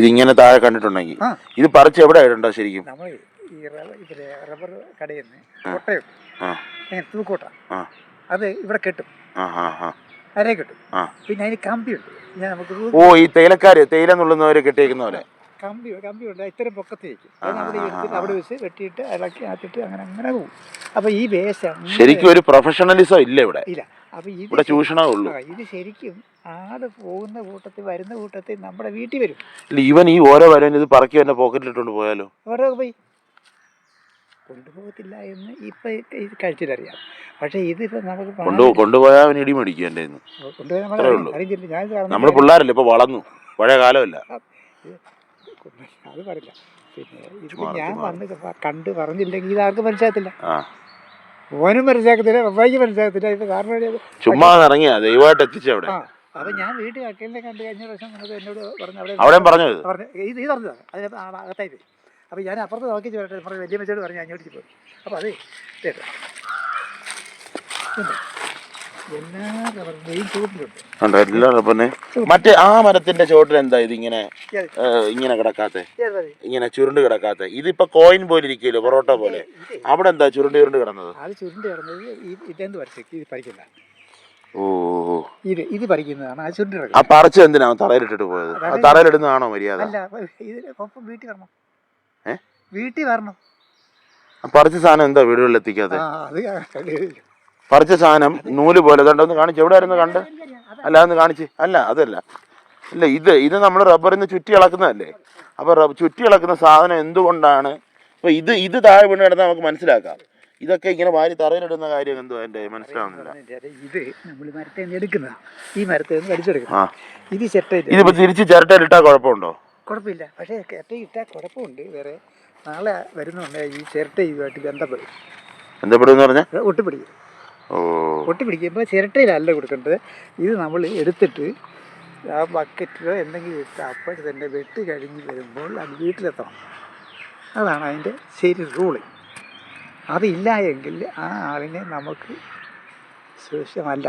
ഇതിങ്ങനെ താഴെ കണ്ടിട്ടുണ്ടെങ്കിൽ ഇത് പറിച്ച് എവിടെ ഇടണ്ടോ ശരിക്കും? നമ്മൾ ഈ റബ്ബർ കടയിൽ നിന്ന് കൊട്ടയുണ്ട്, തൂക്കോട്ട, അത് ഇവിടെ കെട്ടും, അരേ കെട്ടും. പിന്നെ അതിന് കമ്പിയുണ്ട്. ഈ തേയില നുള്ളുന്നവര് കെട്ടിയേക്കുന്നവരെ കമ്പിയുണ്ട്, ഇത്രയും പൊക്കത്ത് വയ്ക്കും. അത് നമ്മൾ എടുത്തിട്ട് അവിടെ വെച്ച് വെട്ടിയിട്ട് ഇളക്കി ആത്തിട്ട് അങ്ങനെ പോകും. അപ്പൊ ഈ വേഷം ശരിക്കും ഒരു പ്രൊഫഷണലിസം ഇല്ല ഇവിടെ. ഇല്ല. അപ്പൊ ഇവിടെ ചൂഷണമുള്ളൂ. ഇത് ശരിക്കും ആട് പോകുന്ന കൂട്ടത്തിൽ വരുന്ന കൂട്ടത്തിൽ നമ്മുടെ വീട്ടിൽ വരും. ഇവൻ ഈ ഓരോ വരാൻ ഇത് പറക്കി തന്നെ പോക്കറ്റിലിട്ടോണ്ട് പോയാലോ? ഓരോ പോയി കൊണ്ടുപോകത്തില്ല എന്ന് ഇപ്പൊ ഇത് കഴിച്ചിട്ടറിയാം. പക്ഷെ ഇതിപ്പോ നമുക്ക് കൊണ്ടുപോയാൽ അവൻ ഇടി മേടിക്കും എൻ്റെ നമ്മൾ പിള്ളേരല്ലേ ഇപ്പൊ വളർന്നു, പഴയ കാലമല്ല. അത് പറയില്ല. പിന്നെ ഇത് ഞാൻ വന്ന് കണ്ട് പറഞ്ഞില്ലെങ്കിൽ ഇതാർക്കും മനസ്സിലാകത്തില്ല. ഓനും മനസ്സിലാക്കത്തില്ല, പപ്പായ്ക്ക് മനസ്സിലാകത്തില്ല. ഇപ്പൊ കാരണം ചുമ്മാ ഇറങ്ങിയാ ദൈവമായിട്ട് എത്തിച്ചവിടെ. അപ്പൊ ഞാൻ വീട്ടിൽ അക്കലിനെ കണ്ട് കഴിഞ്ഞ പ്രാവശ്യം വന്നത് എന്നോട് പറഞ്ഞു, അവിടെ പറഞ്ഞു ഇത് പറഞ്ഞതാണ്. അതിനകത്ത് അകത്തായി പോയി. അപ്പൊ ഞാൻ അപ്പുറത്ത് നോക്കി ചോട്ടെ പറഞ്ഞു, വലിയ മെച്ചോട് പറഞ്ഞു അങ്ങോട്ട് പോയി. അപ്പൊ അത് കേട്ടോ എല്ലാ റബ്ബറിന്റെയും ചുവട്ടിലുണ്ട്. എല്ലാ റബ്ബറിനെ മറ്റേ ആ മരത്തിന്റെ ചോട്ടിൽ എന്താ ഇതിങ്ങനെ ഇങ്ങനെ കിടക്കാത്തെ, ഇങ്ങനെ ചുരുണ്ട് കിടക്കാത്തെ? ഇതിപ്പോ കോയിൻ പോലെ ഇരിക്കുമല്ലോ, പൊറോട്ട പോലെ. അവിടെ എന്താ ചുരുണ്ട് കിടന്നത്? അത് ചുരുണ്ട് കിടന്നത് ഇതെന്ത് പറിച്ചേക്ക് ഇത് പറിക്കില്ല. ഇത് പറിക്കുന്നതാണ് ആ ചുരുണ്ട് കിടക്കുന്നത്. ആ പറിച്ച് എന്തിനാ തറയിലിട്ടിട്ട് പോയത്? തറയിലിടുന്നതാണോ മര്യാദ? അല്ല, ഇത് വീട്ടിൽ വരണം, വീട്ടിൽ വരണം. പറിച്ച സാധനം എന്താ വീടുകളിൽ എത്തിക്കാതെ? പറിച്ച സാധനം നൂല് പോലെ ഒന്ന് കാണിച്ചു. എവിടെ ആയിരുന്നു കണ്ട്? അല്ല അതൊന്ന് കാണിച്ച്. അല്ല അതല്ല, ഇല്ല ഇത് നമ്മൾ റബ്ബറിൽ നിന്ന് ചുറ്റി ഇളക്കുന്നതല്ലേ. അപ്പൊ ചുറ്റി ഇളക്കുന്ന സാധനം എന്തുകൊണ്ടാണ് ഇപ്പൊ ഇത് താഴെ വീണ് കിടന്നാൽ നമുക്ക് മനസ്സിലാക്കാം. ഇതൊക്കെ ഇങ്ങനെ വാരി തറയിലിടുന്ന കാര്യം എന്തോ എന്റെ മനസ്സിലാവുന്നില്ല. ഇത് നമ്മൾ മരത്തെ എടുക്കുന്ന ഈ മരത്തെ വലിച്ചെടുക്കണം. ഇത് ഇതിപ്പോ തിരിച്ച് ചിരട്ടയിലിട്ടാ കുഴപ്പമുണ്ടോ? കുഴപ്പമില്ല. പക്ഷേ ചിരട്ടയിട്ടാൽ കുഴപ്പമുണ്ട്. വേറെ നാളെ വരുന്നുണ്ട് ഈ ചിരട്ട ഇതുമായിട്ട് ബന്ധപ്പെടും എന്ന് പറഞ്ഞാൽ ഒട്ടിപ്പിടിക്കും. ഒട്ടിപ്പിടിക്കുമ്പോൾ ചിരട്ടയിലല്ല കൊടുക്കേണ്ടത്. ഇത് നമ്മൾ എടുത്തിട്ട് ആ ബക്കറ്റിലോ എന്തെങ്കിലും ഇട്ട് അപ്പോൾ തന്നെ വെട്ടി കഴിഞ്ഞ് വരുമ്പോൾ അത് വീട്ടിലെത്തണം. അതാണ് അതിൻ്റെ ശരി റൂള്. അതില്ല എങ്കിൽ ആ ആളിനെ നമുക്ക് സുരക്ഷിതമല്ല.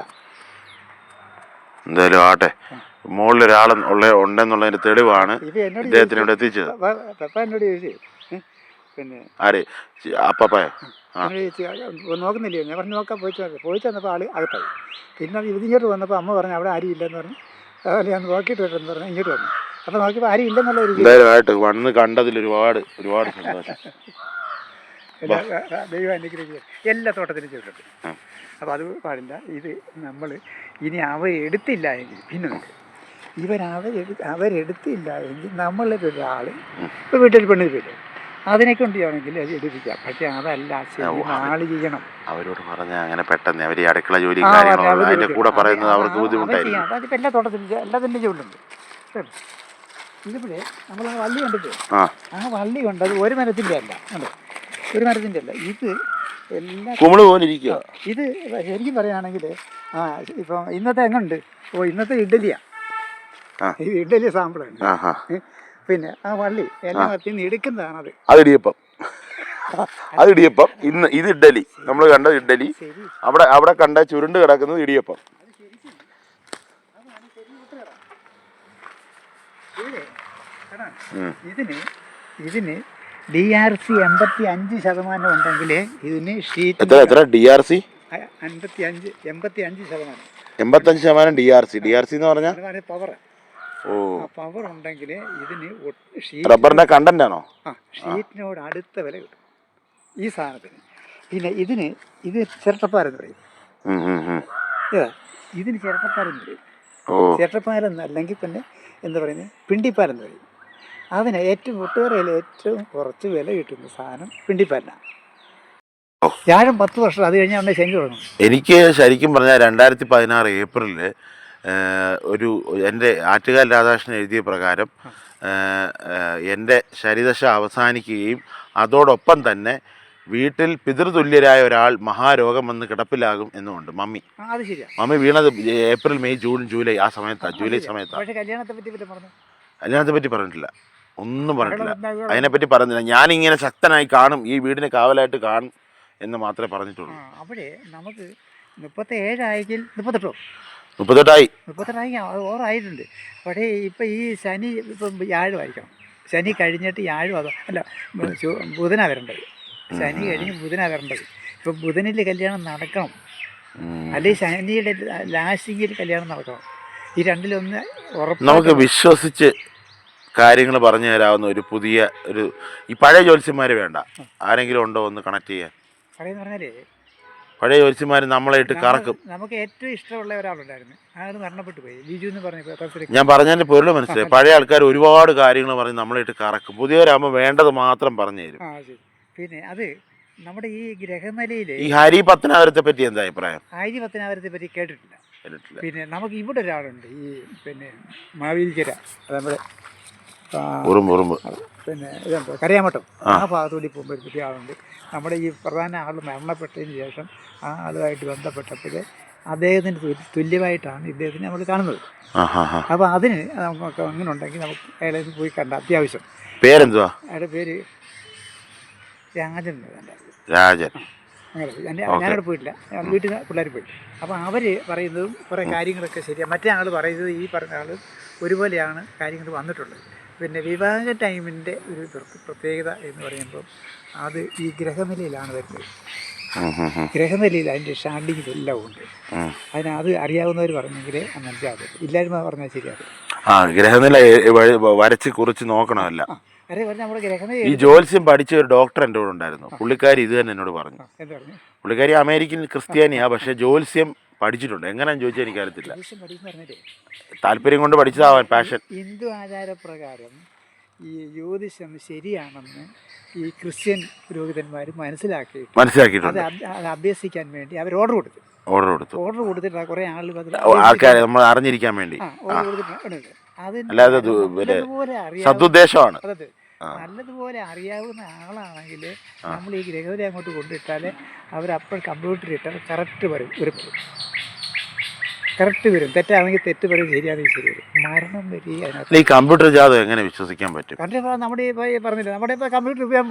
എന്തായാലും ആട്ടെ, മുകളിലൊരാൾ ഉണ്ടെന്നുള്ളതിന്റെ തെളിവാണ് ഇദ്ദേഹത്തിന് ഇവിടെ എത്തിച്ചത്. പപ്പ എന്നോട് ചോദിച്ചു, പിന്നെ ആര് അപ്പായ നോക്കുന്നില്ലയോ? ഞാൻ പറഞ്ഞു നോക്കാൻ പോയിട്ട് വന്നപ്പോൾ ആൾ അകത്തായി. പിന്നെ അത് ഇതിങ്ങോട്ട് വന്നപ്പോൾ അമ്മ പറഞ്ഞു അവിടെ ആരും ഇല്ലെന്ന് പറഞ്ഞു. അതുപോലെ ഞാൻ നോക്കിയിട്ട് വരട്ടെന്ന് പറഞ്ഞു ഇങ്ങോട്ട് വന്നു. അപ്പോൾ നോക്കിയപ്പോൾ ആരും ഇല്ലെന്നുള്ള ഒരു വന്ന് കണ്ടതിൽ ഒരുപാട് സന്തോഷം. ദൈവം അനുഗ്രഹിക്കുക. എല്ലാ തോട്ടത്തിലും ചെയ്തിട്ടുണ്ട്. അപ്പോൾ അത് പാടില്ല. ഇത് നമ്മൾ ഇനി അവരെടുത്തില്ല എങ്കിൽ പിന്നെ അവരെടുത്തില്ല എങ്കിൽ നമ്മളൊരാൾ ഇപ്പോൾ വീട്ടിൽ പെണ്ണിൽ പോയില്ലേ, അതിനെ കൊണ്ട് ചെയ്യണമെങ്കിൽ അത് എടുപ്പിക്കാം. പക്ഷെ അതല്ല, ആള് ചെയ്യണം. അവരോട് പറഞ്ഞാൽ അങ്ങനെ പെട്ടെന്ന് അവർ അടുക്കള ജോലി അതിന്റെ കൂടെ പറയുന്നത് അവർക്ക് ബുദ്ധിമുട്ടായിരിക്കും. അതിപ്പോൾ എല്ലാ തോട്ടത്തിലും എല്ലാത്തിൻ്റെ ജോലിയുണ്ട്. ഇതിപ്പോഴേ നമ്മൾ ആ വള്ളി കണ്ടിട്ട് ആ വള്ളി കൊണ്ട് അത് ഒരു മരത്തിൻ്റെ അല്ല, കണ്ടോ, ഒരു മരത്തിൻ്റെ അല്ല. ഇത് എല്ലാ കുമിള് പോലെ ഇരിക്കുക. ഇത് ശരിക്കും പറയുകയാണെങ്കിൽ ഇപ്പം ഇന്നത്തെ എങ്ങുണ്ട്? ഇന്നത്തെ ഇഡ്ഡലിയാണ്. ഇത് ഇഡ്ഡലി സാമ്പിളാണ്. പിന്നെ ആ വള്ളി എല്ലാം നിന്ന് എടുക്കുന്നതാണ് അത് ഇടിയപ്പം. ഇന്ന് ഇത് ഇഡ്ഡലി, നമ്മൾ കണ്ട ഇഡ്ഡലി. അവിടെ കണ്ട ചുരുണ്ട് കിടക്കുന്നത് ഇടിയപ്പം. ഇതിന് DRC 85% ഉണ്ടെങ്കിൽ ഇതിന് ഷീറ്റ് DRC 85% DRC എന്ന് പറഞ്ഞാൽ പവർ. പവർ ഉണ്ടെങ്കിൽ ഇതിന് റബ്ബറിന്റെ കണ്ടന്റ് ആണോ? ഷീറ്റിനോട് അടുത്ത വില കിട്ടും ഈ സാധനത്തിന്. പിന്നെ ഇത് ചിരട്ടപ്പാരെന്ന് പറയും. ഇതിന് ചിരട്ടപ്പാരെന്ന് പറയും. ചിരട്ടപ്പാരെന്ന് അല്ലെങ്കിൽ പിന്നെ എന്താ പറയുന്നത്, പിണ്ടിപ്പാരെന്ന് പറയും. അതിന് ഒട്ടുകറയിൽ ഏറ്റവും കുറച്ച് വില കിട്ടുന്ന സാധനം പിണ്ടിപ്പാരനാണ്. വ്യാഴം 10 വർഷം അത് കഴിഞ്ഞാൽ അവിടെ ശനി തുടങ്ങും. എനിക്ക് ശരിക്കും പറഞ്ഞാൽ 2016 ഏപ്രിലിൽ എൻ്റെ ആറ്റുകാൽ രാധാകൃഷ്ണൻ എഴുതിയ പ്രകാരം എൻ്റെ ശരീരദശ അവസാനിക്കുകയും അതോടൊപ്പം തന്നെ വീട്ടിൽ പിതൃതുല്യരായ ഒരാൾ മഹാരോഗം വന്ന് കിടപ്പിലാകും എന്നുമുണ്ട്. മമ്മി വീണത് ഏപ്രിൽ, മെയ്, ജൂൺ, ജൂലൈ ആ സമയത്താണ്. ജൂലൈ സമയത്താണ്. കല്യാണത്തെ പറ്റി പറഞ്ഞിട്ടില്ല, ഒന്നും പറഞ്ഞിട്ടില്ല. അതിനെപ്പറ്റി പറഞ്ഞില്ല. ഞാനിങ്ങനെ ശക്തനായി കാണും, ഈ വീടിന് കാവലായിട്ട് കാണും എന്ന് മാത്രമേ പറഞ്ഞിട്ടുള്ളൂ. അവിടെ നമുക്ക് 37 ആയെങ്കിൽ 38 38 38 അത് ഓവറായിട്ടുണ്ട്. പക്ഷേ ഇപ്പം ഈ ശനി ഇപ്പം വ്യാഴം ആയിരിക്കണം. ശനി കഴിഞ്ഞിട്ട് വ്യാഴം അതോ അല്ല ബുധനാണ് വരേണ്ടത്. ശനി കഴിഞ്ഞ് ബുധനാണ് വരേണ്ടത്. ഇപ്പം ബുധനിൽ കല്യാണം നടക്കണം, അല്ലെങ്കിൽ ശനിയുടെ ലാസ്റ്റിങ്ങിൽ കല്യാണം നടക്കണം. ഈ രണ്ടിലൊന്ന് ഉറപ്പ്. നമുക്ക് വിശ്വസിച്ച് കാര്യങ്ങൾ പറഞ്ഞു തരാവുന്ന ഒരു പുതിയ ഈ പഴയ ജ്യോത്സ്യന്മാർ വേണ്ട, ആരെങ്കിലും ഉണ്ടോ ഒന്ന് കണക്ട് ചെയ്യാൻ? പറയുന്ന പറഞ്ഞാലേ പഴയ ജ്യോത്സ്യന്മാർ നമ്മളെ ഇട്ട് കറക്കും. നമുക്ക് ഏറ്റവും ഇഷ്ടമുള്ള ഒരാളുണ്ടായിരുന്നു, അയാൾ മരണപ്പെട്ടു പോയി, ബിജു എന്ന് പറഞ്ഞു. ഞാൻ പറഞ്ഞതിന്റെ പൊരുൾ മനസ്സിലായി. പഴയ ആൾക്കാർ ഒരുപാട് കാര്യങ്ങൾ പറഞ്ഞ് നമ്മളെ ഇട്ട് കറക്കും. പുതിയവരാകുമ്പോൾ വേണ്ടത് മാത്രം പറഞ്ഞു തരും. പിന്നെ അത് നമ്മുടെ ഈ ഗ്രഹനിലയിൽ ഈ ഹരി പത്തനാപുരത്തെ പറ്റി എന്താ അഭിപ്രായം? ഹരി പത്തനാപുരത്തെ പറ്റി കേട്ടിട്ടില്ല. പിന്നെ നമുക്ക് ഇവിടെ ഒരാളുണ്ട്, ഈ പിന്നെ മാവേലിക്കര, നമ്മുടെ പിന്നെ ഇതുണ്ട് കരയാമട്ടം, ആ ഭാഗത്തുകൂടി പോകുമ്പോൾ ഒരു പുതിയ ആളുണ്ട്. നമ്മുടെ ഈ പ്രധാന ആൾ മരണപ്പെട്ടതിന് ശേഷം ആ ആളുമായിട്ട് ബന്ധപ്പെട്ടപ്പോൾ അദ്ദേഹത്തിന് തുല്യമായിട്ടാണ് ഇദ്ദേഹത്തിന് നമ്മൾ കാണുന്നത്. അപ്പോൾ അതിന് നമുക്ക് അങ്ങനെ ഉണ്ടെങ്കിൽ നമുക്ക് അയാളെ പോയി കണ്ട അത്യാവശ്യം. പേരെന്തുവാ? അയാളുടെ പേര് രാജൻ. രാജൻ. ഞാനവിടെ പോയിട്ടില്ല, വീട്ടിൽ പിള്ളേർ പോയി. അപ്പോൾ അവർ പറയുന്നതും കുറേ കാര്യങ്ങളൊക്കെ ശരിയാണ്. മറ്റേ ആൾ പറയുന്നത് ഈ പറഞ്ഞ ആൾ ഒരുപോലെയാണ് കാര്യങ്ങൾ വന്നിട്ടുള്ളത്. പിന്നെ വിവാഹ ടൈമിൻ്റെ ഒരു പ്രത്യേകത എന്ന് പറയുമ്പോൾ അത് ഈ ഗ്രഹനിലയിലാണ് വരുന്നത്. ഗ്രഹനിലയിൽ അതിൻ്റെ ഷാഡിങ്ങിലെല്ലാം ഉണ്ട്. അത് അറിയാവുന്നവർ പറഞ്ഞെങ്കിൽ മനസ്സിലാകും, ഇല്ലായ്മ പറഞ്ഞാൽ ശരിയാകും. ഗ്രഹനില വരച്ച് കുറിച്ച് നോക്കണമല്ല. നമ്മുടെ ഗ്രഹനില ഈ ജ്യോത്സ്യം പഠിച്ച ഒരു ഡോക്ടർ എൻ്റെ കൂടെ ഉണ്ടായിരുന്നു. പുള്ളിക്കാരി ഇത് തന്നെ എന്നോട് പറഞ്ഞു. പുള്ളിക്കാരി അമേരിക്കൻ ക്രിസ്ത്യാനിയാ, പക്ഷെ ജ്യോത്സ്യം പഠിച്ചിട്ടുണ്ട്. എങ്ങനെയാണെന്ന് ചോദിച്ചാൽ എനിക്കറിയത്തില്ല. താല്പര്യം കൊണ്ട് പഠിച്ചതാവാൻ, പാഷൻ. ഹിന്ദു ആചാരപ്രകാരം ഈ ജ്യോതിഷം ശരിയാണെന്ന് ഈ ക്രിസ്ത്യൻ പുരോഹിതന്മാർ മനസ്സിലാക്കിയിട്ടുണ്ട്. അത് അഭ്യസിക്കാൻ വേണ്ടി അവർ ഓർഡർ കൊടുത്തിട്ട് കുറേ ആൾക്കാർ നമ്മൾ അറിഞ്ഞിരിക്കാൻ വേണ്ടി. സതുദ്ദേശമാണ്. നല്ലതുപോലെ അറിയാവുന്ന ആളാണെങ്കിൽ നമ്മൾ ഈ ഗ്രഹനില അങ്ങോട്ട് കൊണ്ടിട്ടാൽ അവരപ്പോൾ കമ്പ്യൂട്ടറിൽ ഇട്ടാൽ കറക്റ്റ് വരും. കറക്റ്റ് വരും. തെറ്റാണെങ്കിൽ തെറ്റ് വരും, ശരിയാണെങ്കിൽ ശരി വരും. മരണം വരി അതിനകത്ത്. ഈ കമ്പ്യൂട്ടർ ജാതകം എങ്ങനെ വിശ്വസിക്കാൻ പറ്റും? നമ്മുടെ പറഞ്ഞില്ല, നമ്മുടെ ഇപ്പോൾ കമ്പ്യൂട്ടർ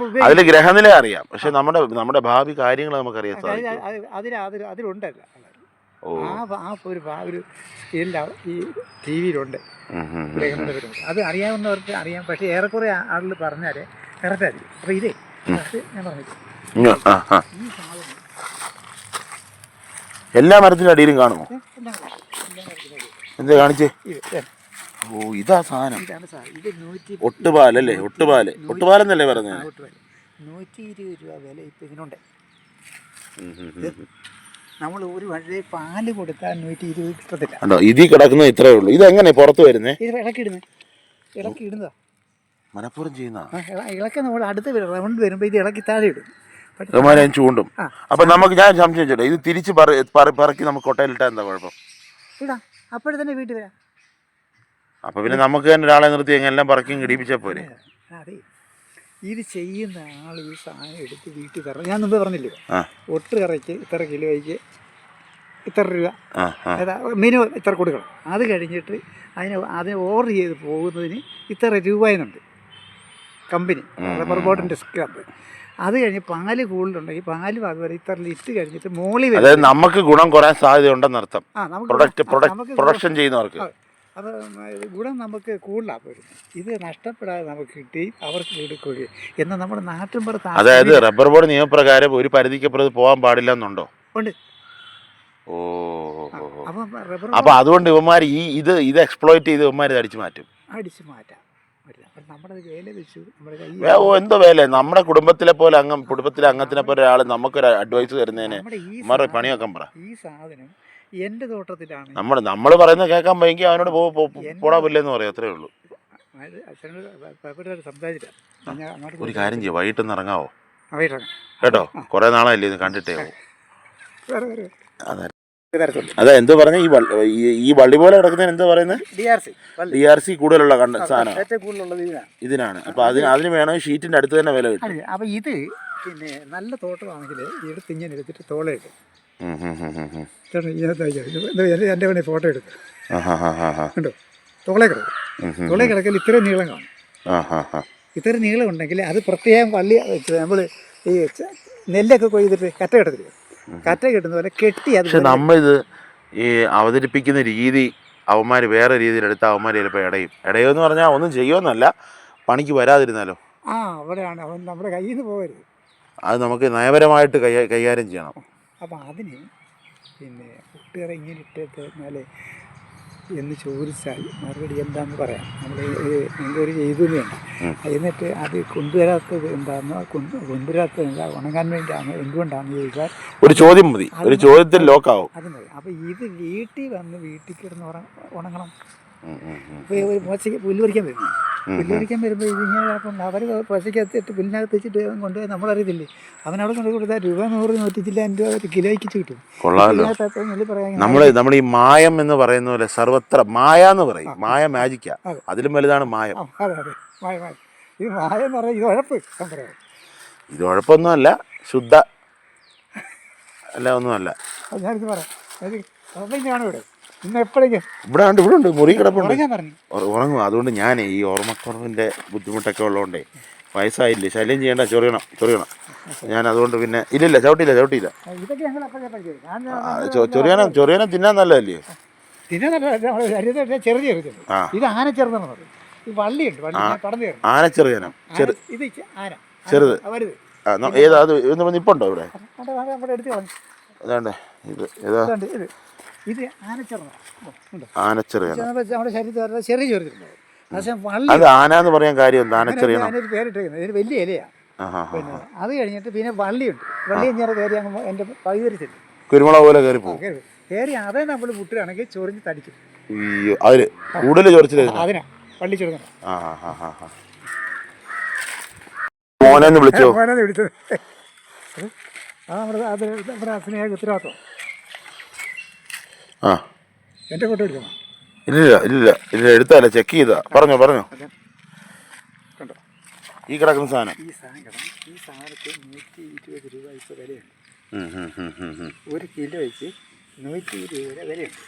അതിൽ ഗ്രഹനില അറിയാം, പക്ഷെ നമ്മുടെ ഭാവി കാര്യങ്ങൾ നമുക്കറിയാം. അതിലുണ്ടല്ല ഒരു സ്കില്ല ഈ ടി വിയിലുണ്ട്. അത് അറിയാവുന്നവർക്ക് അറിയാം, പക്ഷേ ഏറെക്കുറെ ആളുകൾ പറഞ്ഞാൽ കറക്റ്റായിരിക്കും. അപ്പോൾ ഇതേ ഞാൻ പറഞ്ഞില്ല, ഈ സാധനം എല്ലാ മരത്തിൻ്റെ അടിയിലും കാണുമോ? എന്താ കാണിച്ചേ? ഓ, ഇതാ സാധനം. ഒട്ടുപാലല്ലേ? ഒട്ടുപാലെന്നല്ലേ പറഞ്ഞത്? 120 രൂപ വില ഇപ്പം ഇതിനുണ്ട്. നമ്മൾ ഒരു വഴി പാല് കൊടുത്താൽ 120 കിട്ടത്തില്ല. ഉണ്ടോ? ഇതിൽ കിടക്കുന്നത് ഇത്രയേ ഉള്ളൂ. ഇതെങ്ങനെ പുറത്ത് വരുന്നേ? ഇത് ഇളക്കിയിടുന്നതാ. മനപ്പുറം ചെയ്യുന്ന ഇളക്കി നമ്മൾ അടുത്ത് റൗണ്ട് വരുമ്പോൾ ഇത് ഇളക്കി താഴെ ഇടും, ചൂണ്ടും. അപ്പൊ നമുക്ക് ഞാൻ സംശയിച്ചോട്ടെ, ഇത് തിരിച്ച് പറക്കി നമുക്ക് കൊട്ടയിലിട്ടാ എന്താ കുഴപ്പം? ഇടാം, അപ്പോഴെ തന്നെ വീട്ടിൽ വരാം. അപ്പൊ പിന്നെ നമുക്ക് തന്നെ ഒരാളെ നിർത്തി എല്ലാം പറക്കി ഇടിപ്പിച്ചാൽ പോരെ? അതെ, ഇത് ചെയ്യുന്ന ആൾ ഈ സാധനം എടുത്ത് വീട്ടിൽ തരണം. ഞാൻ മുമ്പേ പറഞ്ഞില്ലേ, ഒട്ട് കറയ്ക്ക് ഇത്ര കിലോയ്ക്ക് ഇത്ര രൂപ, മിനിമം ഇത്ര കൊടുക്കണം. അത് കഴിഞ്ഞിട്ട് അതിന് ഓർഡർ ചെയ്ത് പോകുന്നതിന് ഇത്ര രൂപ എന്നുണ്ട് കമ്പനി, റബ്ബർ ബോർഡിൻ്റെ സ്റ്റാമ്പ്. അത് കഴിഞ്ഞ് പാല് കൂടുതലുണ്ടെങ്കിൽ പാലും അതുപോലെ ഇത്ര ലിറ്റ് കഴിഞ്ഞിട്ട് മോളി വരും. അതായത് നമുക്ക് ഗുണം കുറയാൻ സാധ്യതയുണ്ടെന്നർത്ഥം. പ്രൊഡക്ഷൻ ചെയ്യുന്നവർക്ക് അപ്പോൾ ഗുണം നമുക്ക് കൂടുതലാണ് വരുന്നത്. ഇത് നഷ്ടപ്പെടാതെ നമുക്ക് കിട്ടി, അവർക്ക് കൊടുക്കുകയും എന്നാൽ നമ്മുടെ നാട്ടിൻപുറത്ത്. അതായത് റബ്ബർ ബോർഡ് നിയമപ്രകാരം ഒരു പരിധിക്കപ്പുറത്ത് പോകാൻ പാടില്ല എന്നുണ്ടോ? ഉണ്ട്. ഓ, അപ്പൊ അതുകൊണ്ട് ഇവന്മാർ ഇത് എക്സ്പ്ലോയിറ്റ് ചെയ്ത് ഇവന്മാർ അടിച്ചു മാറ്റാം. നമ്മുടെ വേല വെച്ചു എന്തോ വേല? നമ്മുടെ കുടുംബത്തിലെ പോലെ കുടുംബത്തിലെ അംഗത്തിനെ പോലെ ഒരാൾ നമുക്കൊരു അഡ്വൈസ് തരുന്നതിന് പണിയൊക്കെ പറ. ഈ സാധനം എൻ്റെ തോട്ടത്തിലാണ്. നമ്മൾ പറയുന്നത് കേൾക്കാൻ പോയെങ്കിൽ അവനോട് പോടാ പോലെന്ന് പറയാം, അത്രേ ഉള്ളൂ. ഒരു കാര്യം ചെയ്യാം, വൈകിട്ടൊന്ന് ഇറങ്ങാവോ? കേട്ടോ, കുറെ നാളായില്ലേ ഇത് കണ്ടിട്ടേ. അതെ, എന്തോ പറഞ്ഞ ഈ വള്ളി പോലെ കിടക്കുന്നതിന് എന്താ പറയുന്നത്? DRC കൂടുതലുള്ള സാധനം ഇതിനാണ്. അപ്പൊ അതിന് വേണമെങ്കിൽ ഷീറ്റിന്റെ അടുത്ത് തന്നെ വില കിട്ടും. അപ്പൊ ഇത് പിന്നെ നല്ല തോട്ടമാണെങ്കിൽ എടുത്ത് ഇങ്ങനെ എടുത്തിട്ട് തോളയിട്ട് എൻ്റെ വേണേ ഫോട്ടോ എടുക്കും. കണ്ടോ, തോളെ കിടക്കൽ ഇത്രയും നീളം കാണും. ഇത്രയും നീളം ഉണ്ടെങ്കിൽ അത് പ്രത്യേകം വള്ളി നമ്മൾ ഈ നെല്ലൊക്കെ കൊയ്തിട്ട് കറ്റ കിടത്തില്ല, കറ്റ കിട്ടുന്ന പോലെ കെട്ടി. അത് നമ്മളിത് ഈ അവതരിപ്പിക്കുന്ന രീതി അവന്മാർ വേറെ രീതിയിലെടുത്ത് അവന്മാർ ചിലപ്പോൾ ഇടയുമെന്ന് പറഞ്ഞാൽ ഒന്നും ചെയ്യുമെന്നല്ല, പണിക്ക് വരാതിരുന്നാലോ. അവിടെയാണ് അവൻ നമ്മുടെ കയ്യിൽ നിന്ന് പോകരുത്. അത് നമുക്ക് നയപരമായിട്ട് കൈകാര്യം ചെയ്യണം. അപ്പം അതിന് പിന്നെ കുട്ടികളെ ഇങ്ങനെ ഇട്ടേന്നാൽ എന്ന് ചോദിച്ചാൽ മറുപടി എന്താണെന്ന് പറയാം. നമ്മൾ എൻക്വയറി ചെയ്തു വേണ്ട. എന്നിട്ട് അത് കൊണ്ടുവരാത്തത് എന്താണെന്നോ കൊണ്ടുവരാത്തത് എന്താ ഉണങ്ങാൻ വേണ്ടിയാണോ എന്തുകൊണ്ടാണെന്ന് ചോദിച്ചാൽ ഒരു ചോദ്യം മതി, ഒരു ചോദ്യത്തിൽ ലോക്കാവും. അത് മതി. അപ്പോൾ ഇത് വീട്ടിൽ കിടന്ന് ഉണങ്ങണം. ഇപ്പോൾ ഒരു പച്ചയ്ക്ക് പുല്ല് പറിക്കാൻ വരുന്നു, പുല്ല് പറിക്കാൻ വരുമ്പോൾ ഇതിങ്ങനെ അപ്പം അവർ പച്ചയ്ക്കകത്തിട്ട് പുല്ലിനകത്ത് വെച്ചിട്ട് കൊണ്ടുപോയി നമ്മളറിയത്തില്ലേ. അവനവിടെ കൊണ്ട് കൊടുത്താൽ രൂപ 100 150 രൂപ കിലോയ്ക്ക് കിട്ടും. നമ്മൾ ഈ മായം എന്ന് പറയുന്ന പോലെ സർവത്ര മായ എന്ന് പറയും. മായ മാജിക്കാ, അതിലും വലുതാണ് മായം. അതെ അതെ, മായ. ഈ മായം എന്ന് പറഞ്ഞാൽ ഇത് ഉഴപ്പ്. ഇത് ഉഴപ്പൊന്നുമല്ല, ശുദ്ധ അല്ല, ഒന്നുമല്ല. ഞാനിത് പറയാം. കാണും ഇവിടെ ഇന്ന് എപ്പോഴേക്കും ഇവിടെ ഉണ്ട്, മുറി കിടപ്പുണ്ട്, ഉറങ്ങും. അതുകൊണ്ട് ഞാൻ ഈ ഓർമ്മക്കുറവിൻ്റെ ബുദ്ധിമുട്ടൊക്കെ ഉള്ളതുകൊണ്ടേ, വയസ്സായില്ലേ, ശല്യം ചെയ്യേണ്ട, ചൊറിയണം. ഞാൻ അതുകൊണ്ട് പിന്നെ ഇല്ലില്ല, ചവിട്ടിയില്ല. ചൊറിയണം തിന്നാൻ നല്ലതല്ലേ? ഇത് ആനച്ചെറുതെന്ന് പറയും. ഈ വള്ളിയുണ്ട്, ആനച്ചെറുകനം, ചെറുത്. ഏതാ അത്? നിപ്പുണ്ടോ ഇവിടെ? അതാണ്ടേ ഇത് ഏതാ? ഇത് ആനച്ചെറുതാണ്. ആനച്ചെറുകനം നമ്മുടെ ശരീരത്തിൽ ചെറിയ ചെറുതുണ്ടാവും. അത് ആന എന്ന് പറയാൻ കാര്യം ആനച്ചെറിയണം. അതിനൊരു പേരിട്ടേക്കുന്നത്, ഇതിന് വലിയ ഇലയാണ്. പിന്നെ അത് കഴിഞ്ഞിട്ട് പിന്നെ വള്ളിയുണ്ട്. വള്ളി ഞാൻ കയറി അങ്ങ് എൻ്റെ പൈതരിച്ചില്ല, കുരുമുളക് പോലെ കയറി പോകും. കയറി അതേ നമ്മൾ പുട്ടുകയാണെങ്കിൽ ചൊറിഞ്ഞ് തടിക്കും. അതിന് കൂടുതൽ ചൊറിച്ചില്ല, അതിനാ വള്ളി ചൊറിഞ്ഞ. മോനെ വിളിച്ചോ? വിളിച്ചത് നമ്മുടെ സ്നേഹ ഉത്തരവാദിത്വം. എൻ്റെ ഫോട്ടോ എടുക്കണം. ഇല്ല എടുത്തല്ല, ചെക്ക് ചെയ്താ. പറഞ്ഞോ. കണ്ടോ ഈ കിടക്കുന്ന സാധനം, ഈ സാധനത്തിന് 120 രൂപ ഇപ്പോൾ വിലയുണ്ട്. 1 കിലോയ്ക്ക് 120 രൂപ വിലയുണ്ട്.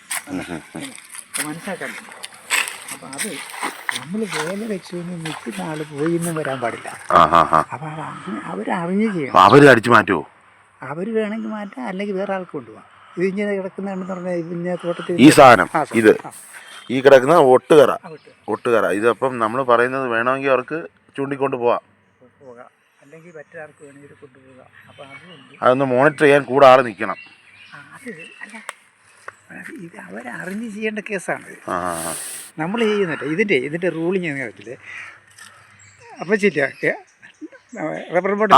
മനസ്സിലാക്കാൻ. അപ്പം അത് നമ്മൾ വേല വെച്ചു നിൽക്കുന്ന ആൾ പോയിന്നും വരാൻ പാടില്ല. അപ്പം അവരറിഞ്ഞ് ചെയ്യണം. അവർ അടിച്ചു മാറ്റുമോ? അവർ വേണമെങ്കിൽ മാറ്റാം, അല്ലെങ്കിൽ വേറെ ആൾക്ക് കൊണ്ടുപോകാം. ഇത് ഇങ്ങനെ കിടക്കുന്നതാണെന്ന് പറഞ്ഞാൽ പിന്നെ തോട്ടത്തിൽ ഈ സാധനം ഇത് ഈ കിടക്കുന്ന ഒട്ടുകറ ഇത്. അപ്പം നമ്മൾ പറയുന്നത് വേണമെങ്കിൽ അവർക്ക് ചൂണ്ടിക്കൊണ്ട് പോകാം, അല്ലെങ്കിൽ മറ്റൊരാൾക്ക് വേണമെങ്കിൽ കൊണ്ടുപോകാം. അപ്പം അതൊന്ന് മോണിറ്റർ ചെയ്യാൻ കൂടെ ആൾ നിൽക്കണം. അത് അല്ല, ഇത് അവരറിഞ്ഞ് ചെയ്യേണ്ട കേസാണ്. നമ്മൾ ചെയ്യുന്നില്ല. ഇതിൻ്റെ റൂളിങ് എന്ന് വെച്ചില്ലേ, അപ്പം ചില്ല റബ്ബർ ബോർഡ്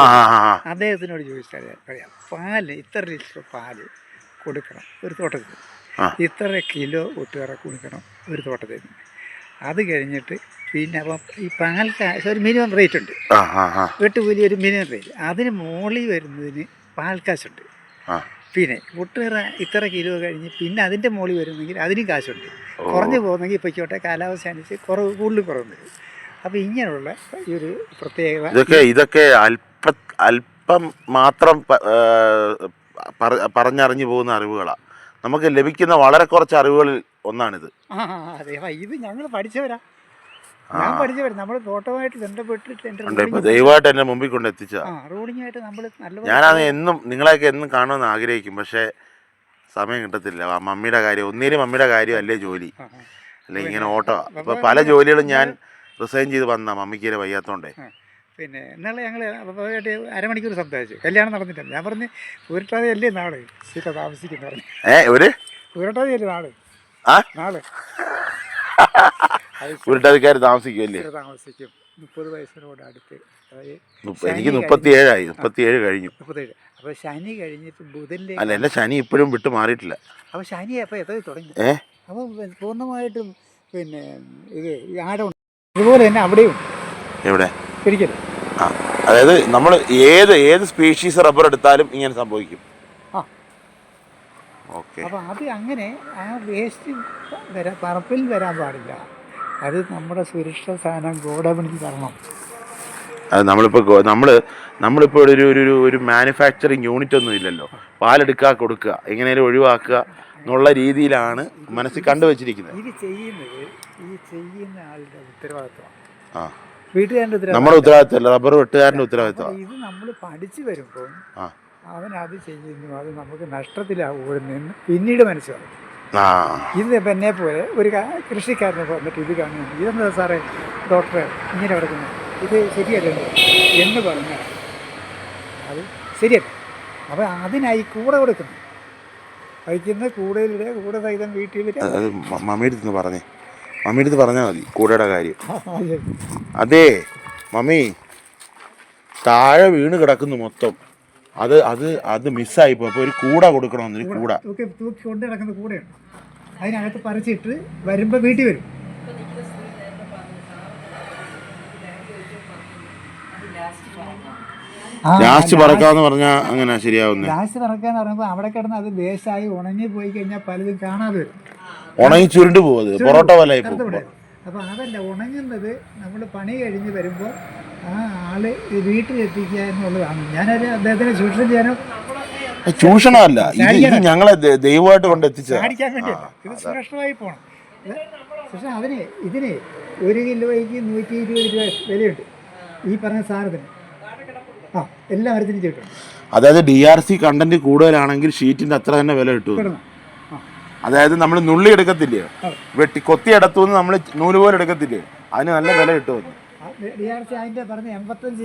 അദ്ദേഹത്തിനോട് ചോദിച്ചാൽ പറയാം, പാല് ഇത്ര ലിറ്റർ പാല് കൊടുക്കണം ഒരു തോട്ടത്തിൽ, ഇത്ര കിലോ ഒട്ടുകറ കൊടുക്കണം ഒരു തോട്ടത്തിൽ നിന്ന്. അത് കഴിഞ്ഞിട്ട് പിന്നെ അപ്പം ഈ പാൽക്കാശ് ഒരു മിനിമം റേറ്റ് ഉണ്ട്, വെട്ടുകൂലി ഒരു മിനിമം റേറ്റ്. അതിന് മുകളിൽ വരുന്നതിന് പാൽക്കാശുണ്ട്. പിന്നെ ഒട്ടുകറ ഇത്ര കിലോ കഴിഞ്ഞ് പിന്നെ അതിൻ്റെ മുകളിൽ വരുന്നെങ്കിൽ അതിനും കാശുണ്ട്. കുറഞ്ഞു പോകുന്നെങ്കിൽ പൊയ്ക്കോട്ടെ, കാലാവസ്ഥ അനുസരിച്ച് കൂടുതൽ കുറവ് വരും. അപ്പോൾ ഇങ്ങനെയുള്ള ഈ ഒരു പ്രത്യേകത ഇതൊക്കെ അല്പം മാത്രം പറഞ്ഞറിഞ്ഞു പോകുന്ന അറിവുകളാണ്. നമുക്ക് ലഭിക്കുന്ന വളരെ കുറച്ച് അറിവുകളിൽ ഒന്നാണിത്. അതെ, ഇത് ഞങ്ങൾ പഠിച്ചവരാ. ഞാൻ പഠിച്ചവരാ. നമ്മൾ തോട്ടവുമായിട്ട് ബന്ധപ്പെട്ടിട്ട് ദയവായിട്ട് എന്നെ മുമ്പിൽ കൊണ്ട് എത്തിച്ച റോഡിങ്ങായിട്ട് നമ്മൾ നല്ല. ഞാനത് എന്നും നിങ്ങളെയൊക്കെ എന്നും കാണുമെന്ന് ആഗ്രഹിക്കും, പക്ഷേ സമയം കിട്ടത്തില്ല. മമ്മിയുടെ കാര്യം, ഒന്നിനും മമ്മിയുടെ കാര്യം അല്ലേ ജോലി, അല്ലെ ഇങ്ങനെ ഓട്ടോ. അപ്പോൾ പല ജോലികളും ഞാൻ റിസൈൻ ചെയ്ത് വന്ന മമ്മിക്ക് വയ്യാത്തോണ്ടേ. പിന്നെ ഇന്നലെ ഞങ്ങൾ അരമണിക്കൂർ സംസാരിച്ചു. കല്യാണം നടന്നിട്ടില്ല. ഞാൻ പറഞ്ഞ് ഉരുട്ടാതെ അല്ലേ നാളെ സീറ്റ താമസിക്കുന്ന പറഞ്ഞു. ഉരുട്ടാതെ അല്ലേ നാളെ ഉരുട്ടാതിക്കാർ താമസിക്കുമല്ലേ? താമസിക്കും. 30 വയസ്സിനോട് അടുത്ത്. എനിക്ക് 37 കഴിഞ്ഞു. 37. അപ്പോൾ ശനി കഴിഞ്ഞിട്ട് ബുധനിലേക്ക്. അല്ല, എൻ്റെ ശനി ഇപ്പോഴും വിട്ട് മാറിയിട്ടില്ല. അപ്പോൾ ശനി അപ്പോൾ എത്ര തുടങ്ങി? അപ്പോൾ പൂർണ്ണമായിട്ടും പിന്നെ ഇത് ഈ ആടം ഇതുപോലെ തന്നെ അവിടെയും. എവിടെ? ശരിക്കല്ലേ? അതായത് നമ്മൾ ഏത് സ്പീഷീസ് റബ്ബർ എടുത്താലും ഇങ്ങനെ സംഭവിക്കും. ഓക്കെ. അപ്പോൾ അത് അങ്ങനെ ആ വേസ്റ്റ് പറമ്പിൽ വരാൻ പാടില്ല. അത് നമ്മുടെ സുരക്ഷാ സാധനം ഗോഡൗണിൽ തരണം. അത് നമ്മളിപ്പോൾ ഒരു മാനുഫാക്ചറിങ് യൂണിറ്റ് ഒന്നും ഇല്ലല്ലോ. പാലെടുക്കുക, കൊടുക്കുക, എങ്ങനെയും ഒഴിവാക്കുക എന്നുള്ള രീതിയിലാണ് മനസ്സിൽ കണ്ടുവച്ചിരിക്കുന്നത്. ഇത് ചെയ്യുന്ന ആളുടെ ഉത്തരവാദിത്വമാണ്, വീട്ടുകാരൻ്റെ ഉത്തരവാദിത്വം. നമ്മുടെ ഉത്തരവാദിത്വമല്ല, റബ്ബർ വെട്ടുകാരൻ്റെ ഉത്തരവാദിത്വം. ഇത് നമ്മൾ പഠിച്ചു വരുമ്പോൾ അവനത് ചെയ്യുന്നു, അത് നമുക്ക് നഷ്ടത്തിലാവുമെന്ന് പിന്നീട് മനസ്സിലാവും. ആ ഇത് എന്നെ പോലെ ഒരു കൃഷിക്കാരനെ വന്നിട്ട് ഇത് കാണുന്നുണ്ട്, ഇതെന്താ സാറേ ഡോക്ടറെ ഇങ്ങനെ കിടക്കുന്നു, ഇത് ശരിയല്ലല്ലോ എന്ന് പറഞ്ഞാൽ അത് ശരിയല്ല. അപ്പോൾ അതിനായി കൂടെ കൊടുക്കുന്നു, വയ്ക്കുന്ന കൂടയിലൂടെ കൂടെ സഹിതം വീട്ടിൽ അത് മമ്മിയെടുത്ത് പറഞ്ഞേ, മമ്മിയെടുത്ത് പറഞ്ഞാൽ മതി കൂടയുടെ കാര്യം. അതേ മമ്മി, താഴെ വീണ് കിടക്കുന്നു മൊത്തം, അത് മിസ്സായിപ്പോ. അപ്പോൾ ഒരു കൂട കൊടുക്കണമെന്നൊരു കൂട തൂക്കി കൊണ്ട് കിടക്കുന്ന കൂടെയാണ്, അതിനകത്ത് പറിച്ചിട്ട് വരുമ്പോൾ വീട്ടിൽ വരും. ലാസ്റ്റ് പറക്കാന്ന് പറഞ്ഞാൽ അങ്ങനെ ശരിയാവുന്നത്. ലാസ്റ്റ് പറക്കാന്ന് പറയുമ്പോൾ അവിടെ കിടന്ന് അത് വേസ്റ്റായി ഉണങ്ങി പോയി കഴിഞ്ഞാൽ പലതും കാണാതെ വരും, ഉണങ്ങി ചുരുണ്ട് പോകുന്നത് പൊറോട്ട പോലെ. അപ്പോൾ അതല്ല, ഉണങ്ങുന്നത് നമ്മൾ പണി കഴിഞ്ഞ് വരുമ്പോൾ ആ ആള് വീട്ടിലെത്തിക്കുക എന്നുള്ളതാണ്. ഞാനൊരു അദ്ദേഹത്തിന് ചൂഷണം ചെയ്യാനോ ചൂഷണമല്ല, ഇത് ഞങ്ങളെ ദൈവമായിട്ട് കൊണ്ട് എത്തിച്ചത്, അടിക്കാൻ വേണ്ടിയല്ല, ഇത് സുരക്ഷമായി പോകണം. പക്ഷേ ഇതിന് 1 കിലോയ്ക്ക് 120 രൂപ വിലയുണ്ട് ഈ പറഞ്ഞ സാധനത്തിന്. ആ എല്ലാ മരത്തിനും ചെയ്തിട്ടുണ്ട്. അതായത് DRC കണ്ടന്റ് കൂടുതലാണെങ്കിൽ ഷീറ്റിന്റെ അത്ര തന്നെ വില കിട്ടും. അതായത് നമ്മൾ നുള്ളി എടുക്കത്തില്ലേ, കൊത്തി എടുത്തുനിന്ന് നമ്മൾ നൂല് പോലെ എടുക്കത്തില്ലേ, അതിന് നല്ല വില കിട്ടും. DRC അതിൻ്റെ പറഞ്ഞ് 85